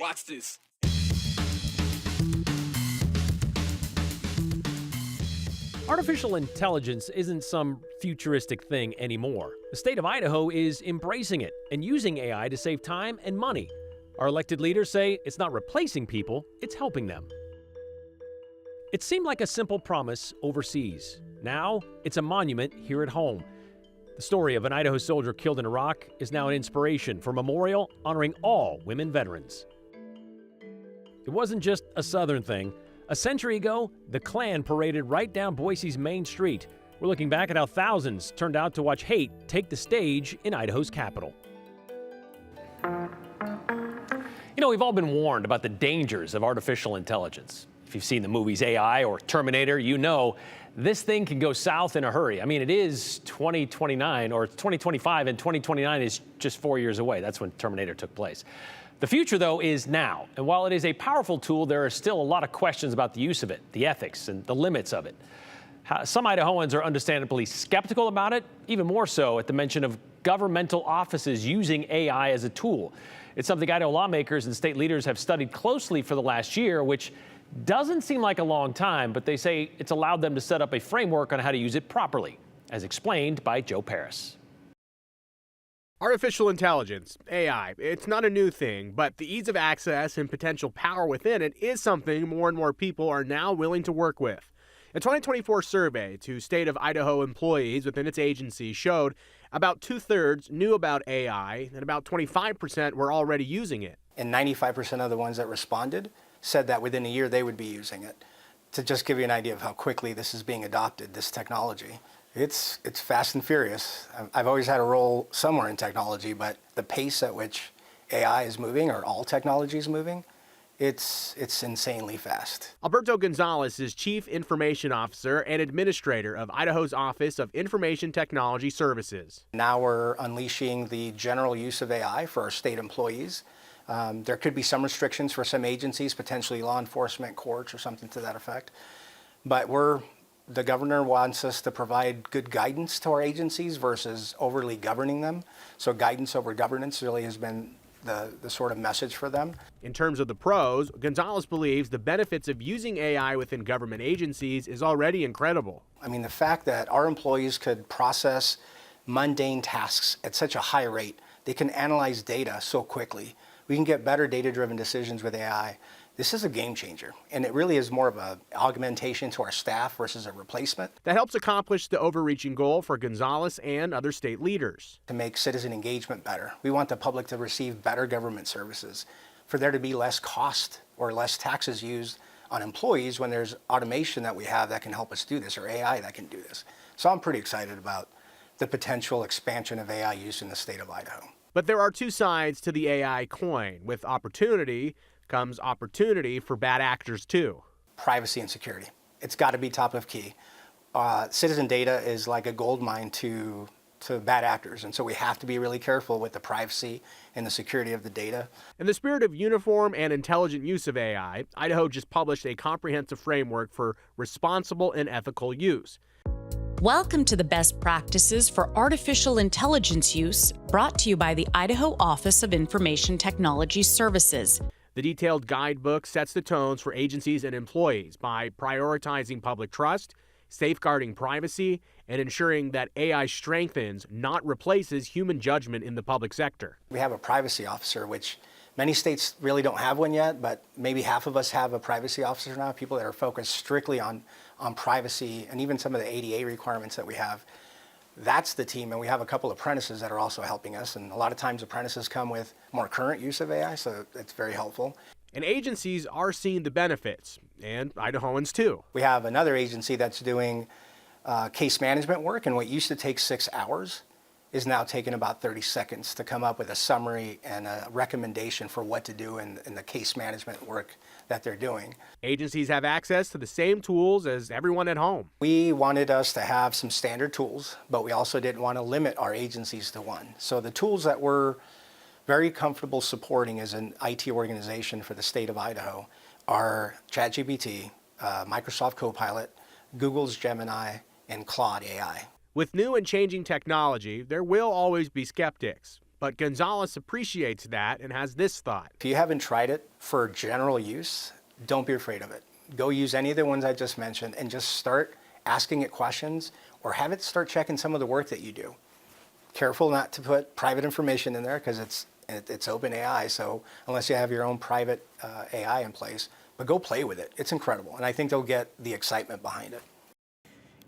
Watch this. Artificial intelligence isn't some futuristic thing anymore. The state of Idaho is embracing it and using AI to save time and money. Our elected leaders say it's not replacing people, it's helping them. It seemed like a simple promise overseas. Now, it's a monument here at home. The story of an Idaho soldier killed in Iraq is now an inspiration for a memorial honoring all women veterans. It wasn't just a Southern thing. A century ago, the Klan paraded right down Boise's main street. We're looking back at how thousands turned out to watch hate take the stage in Idaho's capital. You know, we've all been warned about the dangers of artificial intelligence. If you've seen the movies AI or Terminator, you know this thing can go south in a hurry. I mean, it is 2029 or 2025, and 2029 is just 4 years away. That's when Terminator took place. The future, though, is now. And while it is a powerful tool, there are still a lot of questions about the use of it, the ethics, and the limits of it. Some Idahoans are understandably skeptical about it, even more so at the mention of governmental offices using AI as a tool. It's something Idaho lawmakers and state leaders have studied closely for the last year, which doesn't seem like a long time, but they say it's allowed them to set up a framework on how to use it properly, as explained by Joe Paris. Artificial intelligence, AI, it's not a new thing, but the ease of access and potential power within it is something more and more people are now willing to work with. A 2024 survey to state of Idaho employees within its agency showed about 2/3 knew about AI and about 25% were already using it. And 95% of the ones that responded said that within a year they would be using it. To just give you an idea of how quickly this is being adopted, this technology. It's fast and furious. I've always had a role somewhere in technology, but the pace at which AI is moving, or all technology is moving, it's insanely fast. Alberto Gonzalez is Chief Information Officer and Administrator of Idaho's Office of Information Technology Services. Now we're unleashing the general use of AI for our state employees. There could be some restrictions for some agencies, potentially law enforcement, courts, or something to that effect. But the governor wants us to provide good guidance to our agencies versus overly governing them. So guidance over governance really has been the sort of message for them. In terms of the pros, Gonzalez believes the benefits of using AI within government agencies is already incredible. I mean, the fact that our employees could process mundane tasks at such a high rate, they can analyze data so quickly. We can get better data-driven decisions with AI. This is a game changer, and it really is more of an augmentation to our staff versus a replacement. That helps accomplish the overreaching goal for Gonzalez and other state leaders. To make citizen engagement better. We want the public to receive better government services, for there to be less cost or less taxes used on employees when there's automation that we have that can help us do this, or AI that can do this. So I'm pretty excited about the potential expansion of AI use in the state of Idaho. But there are two sides to the AI coin. With opportunity comes opportunity for bad actors too. Privacy and security. It's got to be top of key. Citizen data is like a gold mine to bad actors, and so we have to be really careful with the privacy and the security of the data. In the spirit of uniform and intelligent use of AI, Idaho just published a comprehensive framework for responsible and ethical use. Welcome to the best practices for artificial intelligence use, brought to you by the Idaho Office of Information Technology Services. The detailed guidebook sets the tones for agencies and employees by prioritizing public trust, safeguarding privacy, and ensuring that AI strengthens, not replaces, human judgment in the public sector. We have a privacy officer, which many states really don't have one yet, but maybe half of us have a privacy officer now, people that are focused strictly on privacy and even some of the ADA requirements that we have. That's the team, and we have a couple of apprentices that are also helping us, and a lot of times apprentices come with more current use of AI, so it's very helpful. And agencies are seeing the benefits, and Idahoans too. We have another agency that's doing case management work, and what used to take 6 hours is now taking about 30 seconds to come up with a summary and a recommendation for what to do in the case management work that they're doing. Agencies have access to the same tools as everyone at home. We wanted us to have some standard tools, but we also didn't want to limit our agencies to one. So the tools that we're very comfortable supporting as an IT organization for the state of Idaho are ChatGPT, Microsoft Copilot, Google's Gemini, and Claude AI. With new and changing technology, there will always be skeptics. But Gonzalez appreciates that and has this thought. If you haven't tried it for general use, don't be afraid of it. Go use any of the ones I just mentioned and just start asking it questions, or have it start checking some of the work that you do. Careful not to put private information in there because it's open AI, so unless you have your own private AI in place, but go play with it. It's incredible, and I think they'll get the excitement behind it.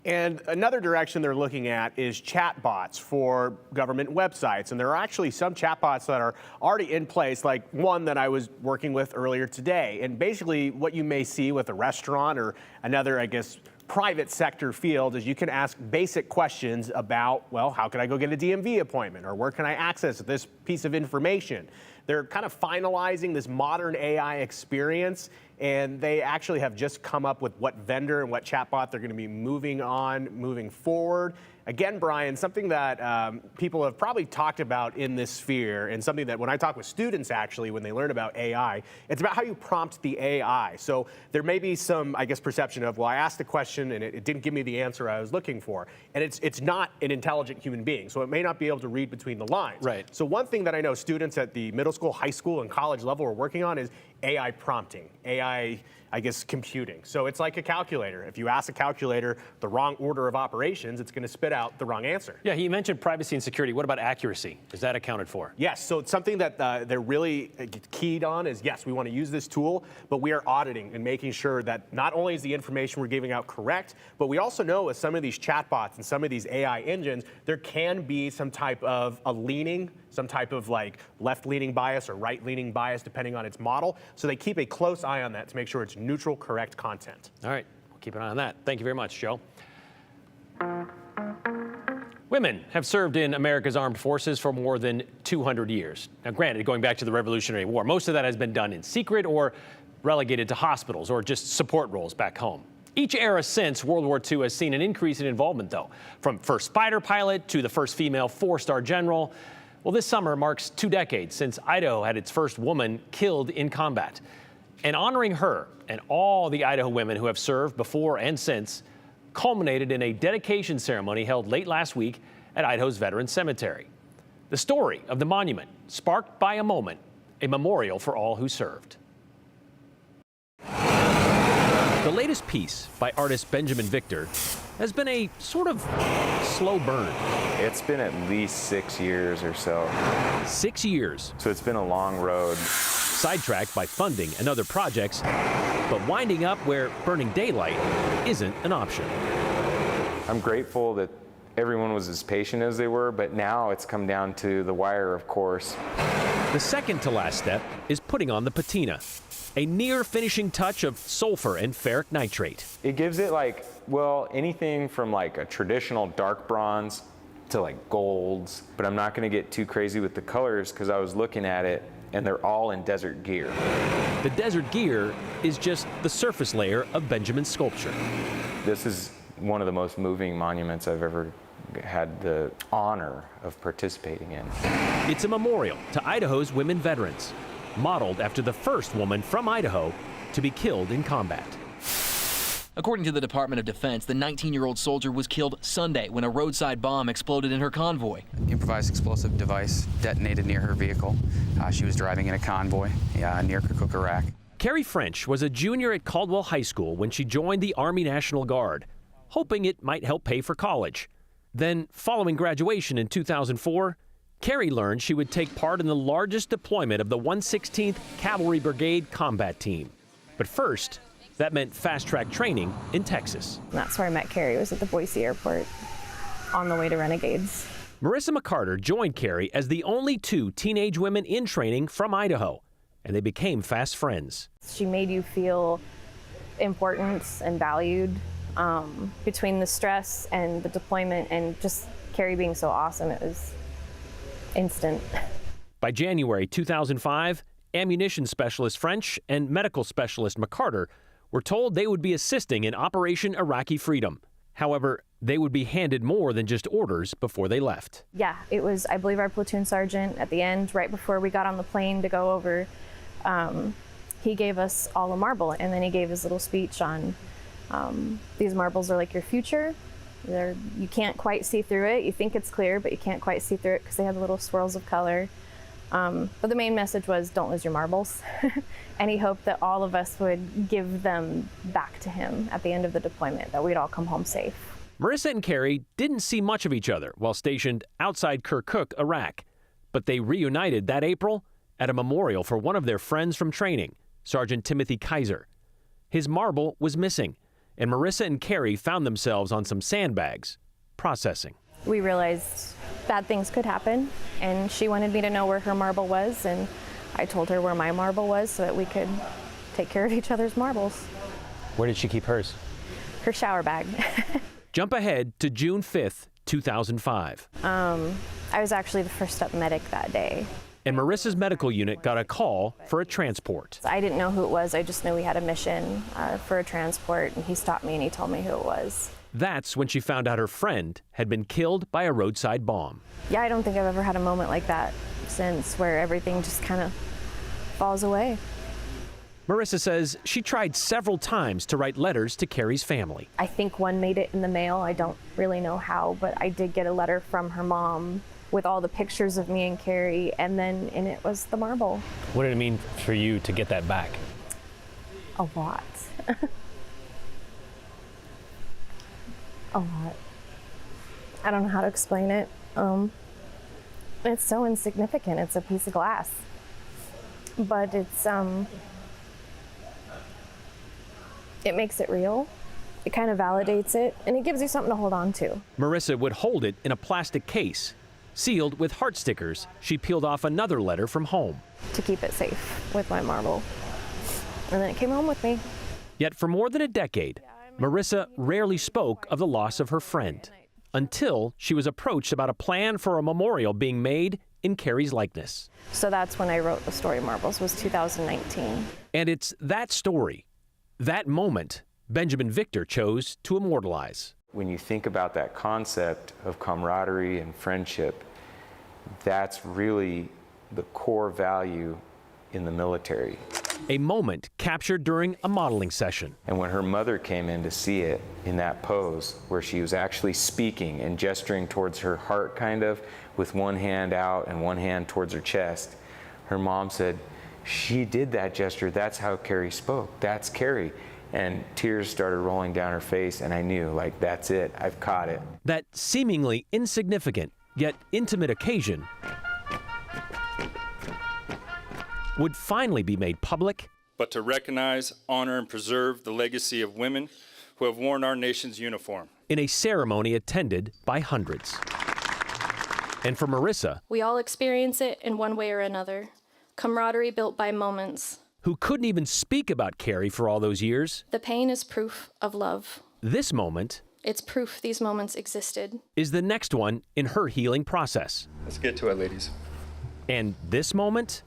And another direction they're looking at is chatbots for government websites. And there are actually some chatbots that are already in place, like one that I was working with earlier today. And basically what you may see with a restaurant or another, I guess, private sector field is you can ask basic questions about, well, how can I go get a DMV appointment? Or where can I access this piece of information? They're kind of finalizing this modern AI experience, and they actually have just come up with what vendor and what chatbot they're going to be moving forward. Again, Brian, something that people have probably talked about in this sphere, and something that when I talk with students actually when they learn about AI, it's about how you prompt the AI. So there may be some, I guess, perception of, well, I asked a question and it didn't give me the answer I was looking for. And it's not an intelligent human being, so it may not be able to read between the lines. Right. So one thing that I know students at the middle school, high school, and college level are working on is AI prompting, AI, I guess, computing. So it's like a calculator. If you ask a calculator the wrong order of operations, it's going to spit out the wrong answer. Yeah, you mentioned privacy and security. What about accuracy? Is that accounted for? Yes, so it's something that they're really keyed on is, yes, we want to use this tool, but we are auditing and making sure that not only is the information we're giving out correct, but we also know with some of these chatbots and some of these AI engines, there can be some type of a leaning, some type of like left-leaning bias or right-leaning bias depending on its model. So they keep a close eye on that to make sure it's neutral, correct content. All right, we'll keep an eye on that. Thank you very much, Joe. Women have served in America's armed forces for more than 200 years. Now, granted, going back to the Revolutionary War, most of that has been done in secret or relegated to hospitals or just support roles back home. Each era since World War II has seen an increase in involvement, though, from first fighter pilot to the first female four-star general. Well, this summer marks 2 decades since Idaho had its first woman killed in combat. And honoring her and all the Idaho women who have served before and since culminated in a dedication ceremony held late last week at Idaho's Veterans Cemetery. The story of the monument, sparked by a moment, a memorial for all who served. The latest piece by artist Benjamin Victor has been a sort of slow burn. It's been at least 6 years or so. 6 years. So it's been a long road. Sidetracked by funding and other projects, but winding up where burning daylight isn't an option. I'm grateful that everyone was as patient as they were, but now it's come down to the wire, of course. The second to last step is putting on the patina, a near finishing touch of sulfur and ferric nitrate. It gives it like, well, anything from like a traditional dark bronze to like golds, but I'm not going to get too crazy with the colors because I was looking at it and they're all in desert gear. The desert gear is just the surface layer of Benjamin's sculpture. This is one of the most moving monuments I've ever had the honor of participating in. It's a memorial to Idaho's women veterans, modeled after the first woman from Idaho to be killed in combat. According to the Department of Defense, the 19-year-old soldier was killed Sunday when a roadside bomb exploded in her convoy. Improvised explosive device detonated near her vehicle. She was driving in a convoy near Kirkuk, Iraq. Carrie French was a junior at Caldwell High School when she joined the Army National Guard, hoping it might help pay for college. Then, following graduation in 2004, Carrie learned she would take part in the largest deployment of the 116th Cavalry Brigade combat team. But first, that meant fast-track training in Texas. That's where I met Carrie, was at the Boise airport on the way to Renegades. Marissa McCarter joined Carrie as the only 2 teenage women in training from Idaho, and they became fast friends. She made you feel important and valued between the stress and the deployment, and just Carrie being so awesome, it was instant. By January 2005, ammunition specialist French and medical specialist McCarter were told they would be assisting in Operation Iraqi Freedom. However, they would be handed more than just orders before they left. Yeah, it was, I believe, our platoon sergeant at the end, right before we got on the plane to go over. He gave us all a marble, and then he gave his little speech on these marbles are like your future, You can't quite see through it. You think it's clear, but you can't quite see through it because they have little swirls of color. But the main message was, don't lose your marbles. And he hoped that all of us would give them back to him at the end of the deployment, that we'd all come home safe. Marissa and Carrie didn't see much of each other while stationed outside Kirkuk, Iraq. But they reunited that April at a memorial for one of their friends from training, Sergeant Timothy Kaiser. His marble was missing, and Marissa and Carrie found themselves on some sandbags, processing. We realized bad things could happen, and she wanted me to know where her marble was, and I told her where my marble was so that we could take care of each other's marbles. Where did she keep hers? Her shower bag. Jump ahead to June 5th, 2005. I was actually the first step medic that day. And Marissa's medical unit got a call for a transport. I didn't know who it was. I just knew we had a mission for a transport, and he stopped me and he told me who it was. That's when she found out her friend had been killed by a roadside bomb. Yeah, I don't think I've ever had a moment like that since, where everything just kind of falls away. Marissa says she tried several times to write letters to Carrie's family. I think one made it in the mail. I don't really know how, but I did get a letter from her mom with all the pictures of me and Carrie, and then in it was the marble. What did it mean for you to get that back? A lot. A lot. I don't know how to explain it. It's so insignificant. It's a piece of glass. But it makes it real. It kind of validates it, and it gives you something to hold on to. Marissa would hold it in a plastic case, sealed with heart stickers. She peeled off another letter from home to keep it safe with my marble. And then it came home with me. Yet for more than a decade, Marissa rarely spoke of the loss of her friend until she was approached about a plan for a memorial being made in Carrie's likeness. So that's when I wrote the story Marbles, was 2019. And it's that story, that moment, Benjamin Victor chose to immortalize. When you think about that concept of camaraderie and friendship, that's really the core value in the military. A moment captured during a modeling session. And when her mother came in to see it in that pose, where she was actually speaking and gesturing towards her heart, kind of, with one hand out and one hand towards her chest, her mom said, "She did that gesture, that's how Carrie spoke, that's Carrie." And tears started rolling down her face, and I knew, like, that's it, I've caught it. That seemingly insignificant, yet intimate occasion would finally be made public. But to recognize, honor, and preserve the legacy of women who have worn our nation's uniform. In a ceremony attended by hundreds. And for Marissa, we all experience it in one way or another. Camaraderie built by moments. Who couldn't even speak about Carrie for all those years. The pain is proof of love. This moment, it's proof these moments existed. Is the next one in her healing process. Let's get to it, ladies. And this moment,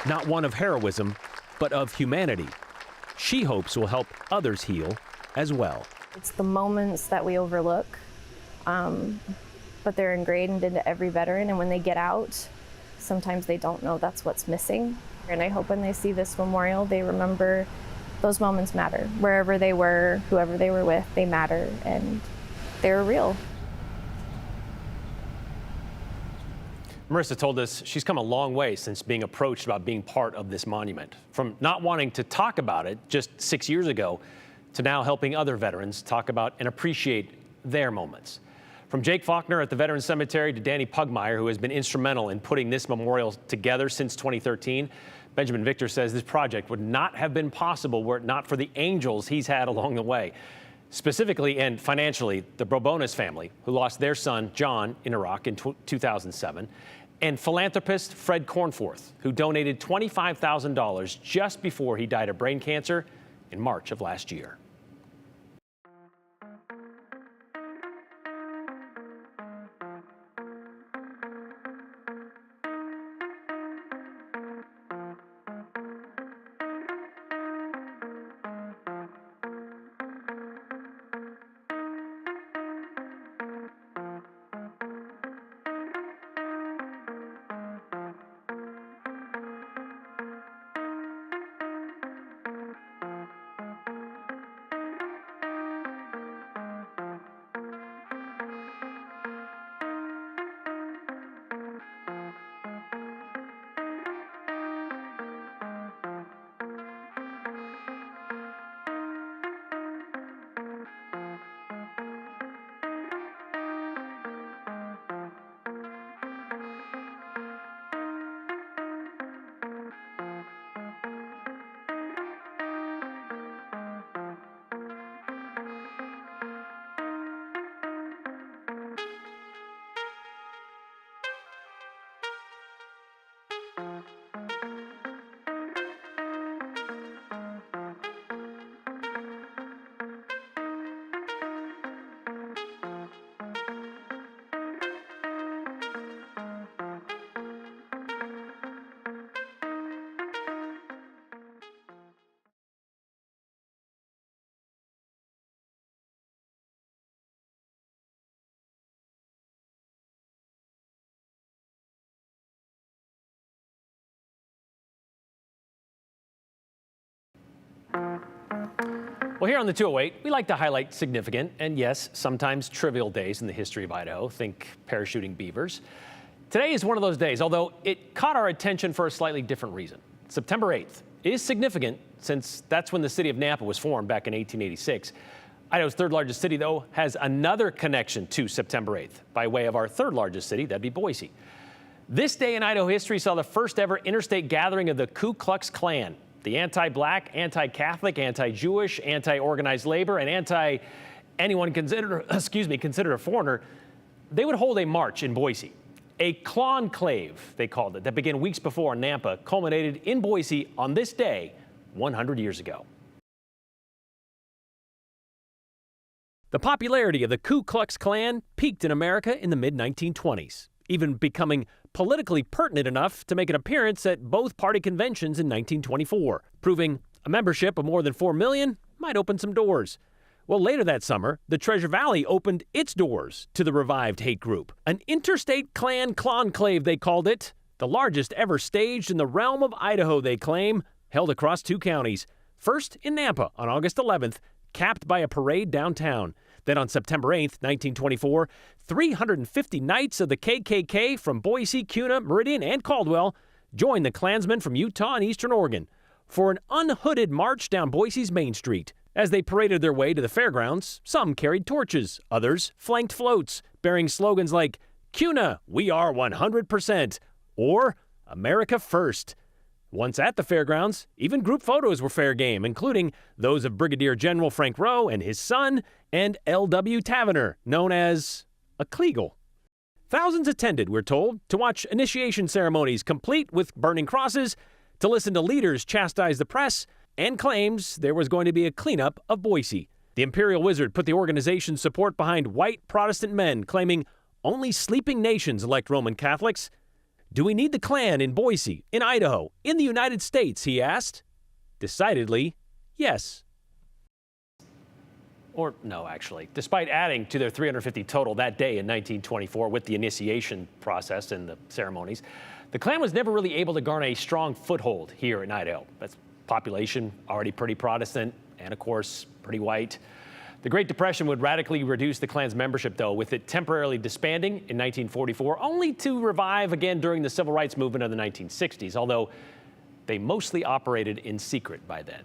not one of heroism, but of humanity. She hopes will help others heal as well. It's the moments that we overlook, but they're ingrained into every veteran, and when they get out, sometimes they don't know that's what's missing. And I hope when they see this memorial, they remember those moments matter. Wherever they were, whoever they were with, they matter, and they're real. Marissa told us she's come a long way since being approached about being part of this monument. From not wanting to talk about it just 6 years ago, to now helping other veterans talk about and appreciate their moments. From Jake Faulkner at the Veterans Cemetery to Danny Pugmire, who has been instrumental in putting this memorial together since 2013, Benjamin Victor says this project would not have been possible were it not for the angels he's had along the way. Specifically and financially, the Brobonis family, who lost their son, John, in Iraq in 2007, and philanthropist Fred Cornforth, who donated $25,000 just before he died of brain cancer in March of last year. Well, here on the 208, we like to highlight significant and, yes, sometimes trivial days in the history of Idaho. Think parachuting beavers. Today is one of those days, although it caught our attention for a slightly different reason. September 8th is significant since that's when the city of Nampa was formed back in 1886. Idaho's third largest city, though, has another connection to September 8th by way of our third largest city, that'd be Boise. This day in Idaho history saw the first ever interstate gathering of the Ku Klux Klan. The anti-black, anti-Catholic, anti-Jewish, anti-organized labor, and anti-anyone considered a foreigner, they would hold a march in Boise. A conclave, they called it, that began weeks before in Nampa, culminated in Boise on this day 100 years ago. The popularity of the Ku Klux Klan peaked in America in the mid-1920s, even becoming politically pertinent enough to make an appearance at both party conventions in 1924, proving a membership of more than 4 million might open some doors. Well, later that summer, the Treasure Valley opened its doors to the revived hate group. An interstate Klan conclave, they called it, the largest ever staged in the realm of Idaho, they claim, held across 2 counties. First in Nampa on August 11th, capped by a parade downtown. Then on September 8th, 1924, 350 Knights of the KKK from Boise, Kuna, Meridian, and Caldwell joined the Klansmen from Utah and Eastern Oregon for an unhooded march down Boise's Main Street. As they paraded their way to the fairgrounds, some carried torches, others flanked floats, bearing slogans like, "Kuna, we are 100%," or "America First." Once at the fairgrounds, even group photos were fair game, including those of Brigadier General Frank Rowe and his son, and L.W. Tavener, known as a Kleagle. Thousands attended, we're told, to watch initiation ceremonies complete with burning crosses, to listen to leaders chastise the press, and claims there was going to be a cleanup of Boise. The Imperial Wizard put the organization's support behind white Protestant men, claiming only sleeping nations elect Roman Catholics. Do we need the Klan in Boise, in Idaho, in the United States, he asked. Decidedly, yes. Or no, actually. Despite adding to their 350 total that day in 1924 with the initiation process and the ceremonies, the Klan was never really able to garner a strong foothold here in Idaho. That's population already pretty Protestant and, of course, pretty white. The Great Depression would radically reduce the Klan's membership, though, with it temporarily disbanding in 1944, only to revive again during the Civil Rights Movement of the 1960s, although they mostly operated in secret by then.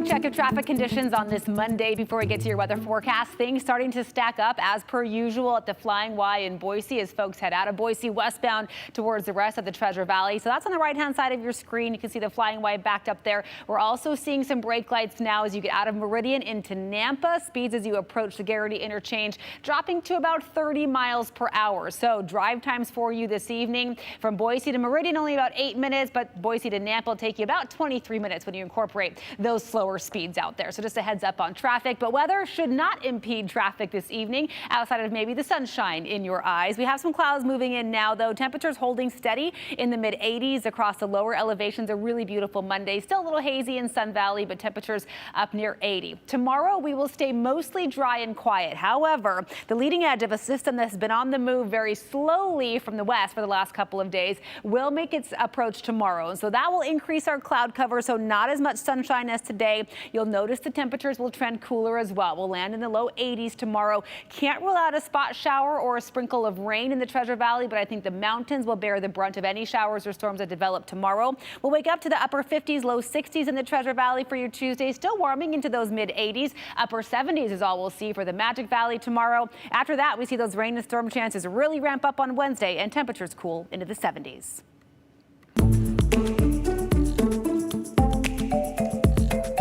quick check of traffic conditions on this Monday before we get to your weather forecast. Things starting to stack up as per usual at the Flying Y in Boise as folks head out of Boise westbound towards the rest of the Treasure Valley. So that's on the right-hand side of your screen. You can see the Flying Y backed up there. We're also seeing some brake lights now as you get out of Meridian into Nampa. Speeds as you approach the Garrity interchange dropping to about 30 miles per hour. So drive times for you this evening from Boise to Meridian only about 8 minutes, but Boise to Nampa will take you about 23 minutes when you incorporate those slower speeds out there. So just a heads up on traffic, but weather should not impede traffic this evening outside of maybe the sunshine in your eyes. We have some clouds moving in now, though. Temperatures holding steady in the mid 80s across the lower elevations. A really beautiful Monday. Still a little hazy in Sun Valley, but temperatures up near 80. Tomorrow we will stay mostly dry and quiet. However, the leading edge of a system that's been on the move very slowly from the west for the last couple of days will make its approach tomorrow. And so that will increase our cloud cover, so not as much sunshine as today. You'll notice the temperatures will trend cooler as well. We'll land in the low 80s tomorrow. Can't rule out a spot shower or a sprinkle of rain in the Treasure Valley, but I think the mountains will bear the brunt of any showers or storms that develop tomorrow. We'll wake up to the upper 50s, low 60s in the Treasure Valley for your Tuesday, still warming into those mid 80s. Upper 70s is all we'll see for the Magic Valley tomorrow. After that, we see those rain and storm chances really ramp up on Wednesday and temperatures cool into the 70s.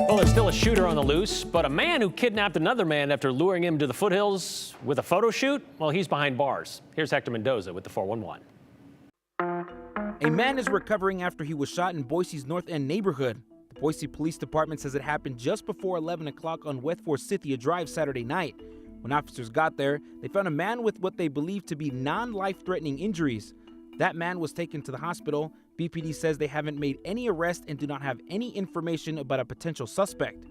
Well, there's still a shooter on the loose, but a man who kidnapped another man after luring him to the foothills with a photo shoot, well, he's behind bars. Here's Hector Mendoza with the 411. A man is recovering after he was shot in Boise's North End neighborhood. The Boise Police Department says it happened just before 11 o'clock on West Forsythia Drive Saturday night. When officers got there, they found a man with what they believe to be non-life-threatening injuries. That man was taken to the hospital. BPD says they haven't made any arrest and do not have any information about a potential suspect.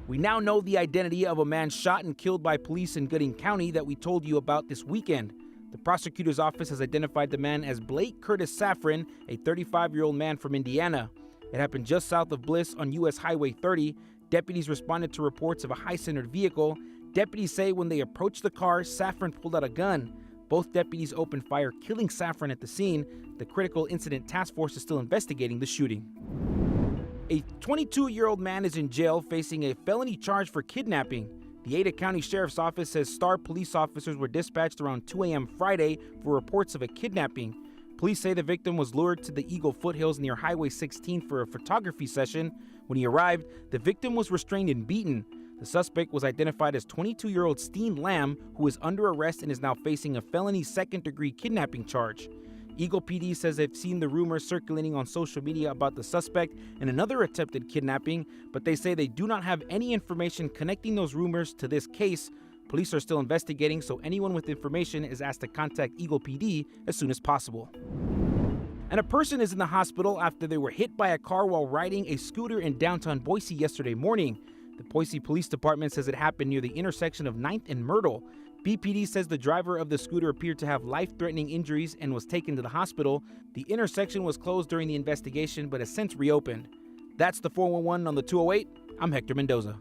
We now know the identity of a man shot and killed by police in Gooding County that we told you about this weekend. The prosecutor's office has identified the man as Blake Curtis Safran, a 35-year-old man from Indiana. It happened just south of Bliss on U.S. Highway 30. Deputies responded to reports of a high-centered vehicle. Deputies say when they approached the car, Safran pulled out a gun. Both deputies opened fire, killing Safran at the scene. The Critical Incident Task Force is still investigating the shooting. A 22-year-old man is in jail facing a felony charge for kidnapping. The Ada County Sheriff's Office says Star police officers were dispatched around 2 a.m. Friday for reports of a kidnapping. Police say the victim was lured to the Eagle foothills near Highway 16 for a photography session. When he arrived, the victim was restrained and beaten. The suspect was identified as 22-year-old Steen Lamb, who is under arrest and is now facing a felony second-degree kidnapping charge. Eagle PD says they've seen the rumors circulating on social media about the suspect and another attempted kidnapping, but they say they do not have any information connecting those rumors to this case. Police are still investigating, so anyone with information is asked to contact Eagle PD as soon as possible. And a person is in the hospital after they were hit by a car while riding a scooter in downtown Boise yesterday morning. The Boise Police Department says it happened near the intersection of 9th and Myrtle. BPD says the driver of the scooter appeared to have life-threatening injuries and was taken to the hospital. The intersection was closed during the investigation but has since reopened. That's the 411 on the 208. I'm Hector Mendoza.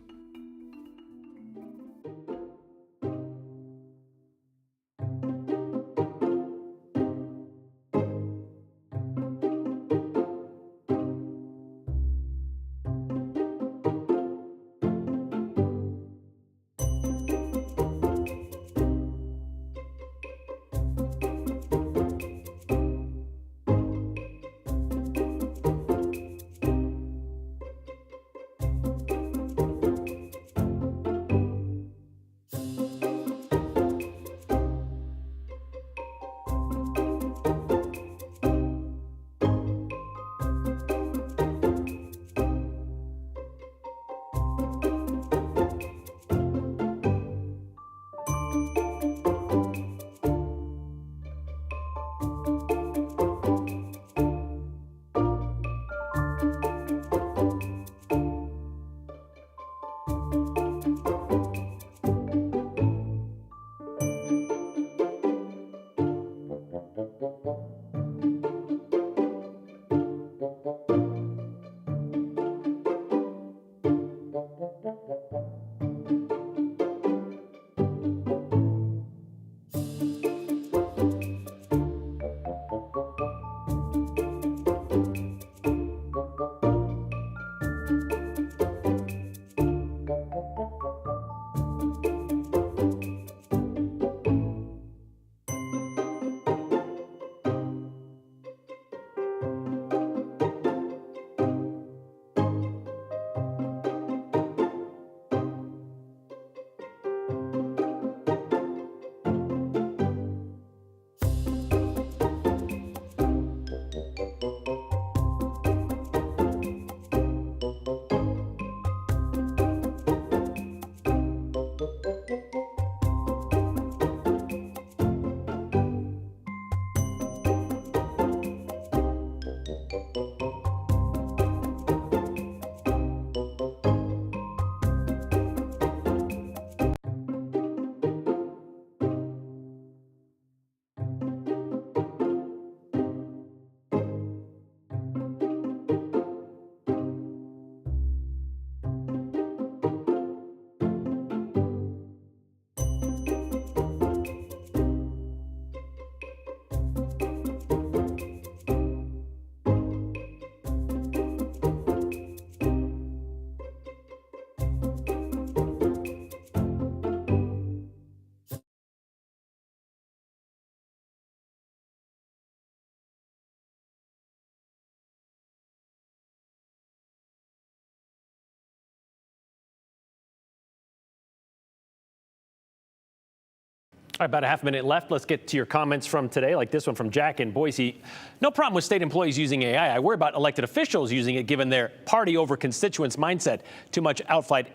All right, about a half minute left. Let's get to your comments from today, like this one from Jack in Boise. No problem with state employees using AI. I worry about elected officials using it given their party over constituents mindset. Too much outside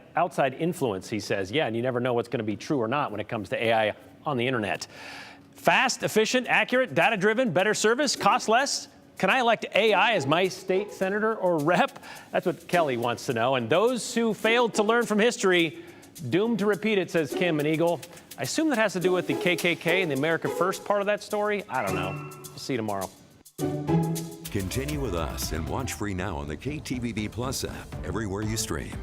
influence, he says. Yeah, and you never know what's going to be true or not when it comes to AI on the internet. Fast, efficient, accurate, data-driven, better service, cost less. Can I elect AI as my state senator or rep? That's what Kelly wants to know. And those who failed to learn from history, doomed to repeat it, says Kim and Eagle. I assume that has to do with the KKK and the America First part of that story. I don't know. We'll see you tomorrow. Continue with us and watch free now on the KTVB Plus app everywhere you stream.